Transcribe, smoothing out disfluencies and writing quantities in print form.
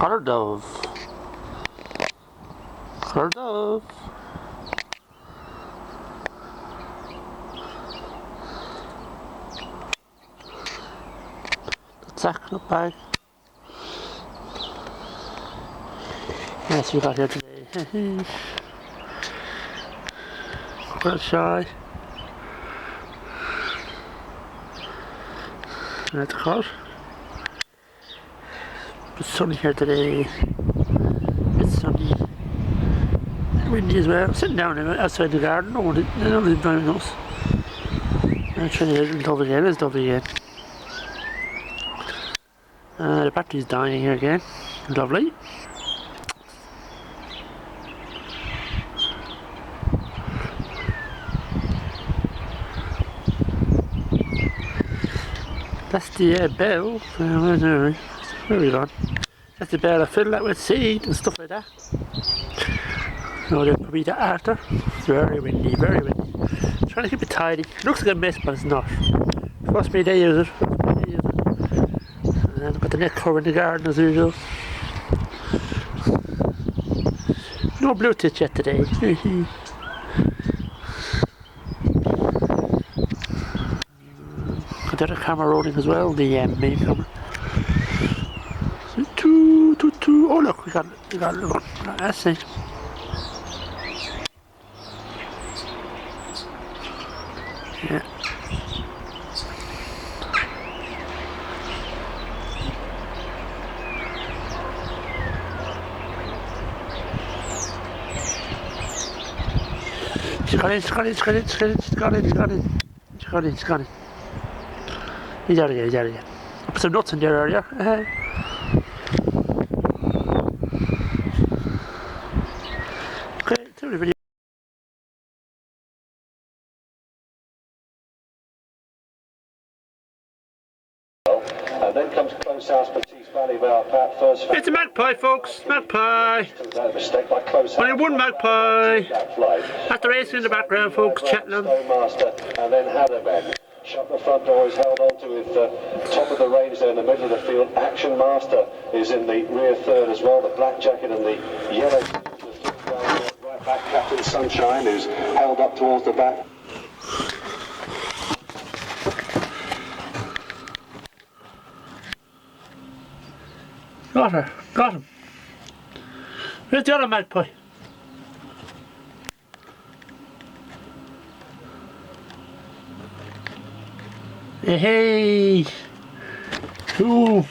Colour dove. Colour dove. Sack, not bag. Yes, we got here today. Quite shy. That's caught. It's sunny here today. It's sunny. Windy as well. Sitting down outside the garden. Nobody's driving us. I'm trying to hit dove again. It's dove again. The battery's dying here again. Lovely. That's the bell. Where are we gone? That's the bell I filled that with seed and stuff like that. No, they're probably the after. It's very windy, very windy. Trying to keep it tidy. It looks like a mess, but it's not. Trust me, they use it. And I've got the net cover in the garden as usual. No blue tits yet today. Got the other camera rolling as well, the main camera. Oh look, we got one. Let's see. Yeah. She's got it. He's out again. I put some nuts in there earlier. Okay, to the video. And then comes Close House Batiste Valley about that first. It's a magpie, folks. Magpie. Mistake by Close House. Only one magpie. That's the racing in the background, folks. Cheltenham. Master and then Haderman. Shut the front door is held on to with top of the range there in the middle of the field. Action Master is in the rear third as well. The black jacket and the yellow. Right back, Captain Sunshine, who's held up towards the back. Got him. Where's the other magpie? Hey! Two.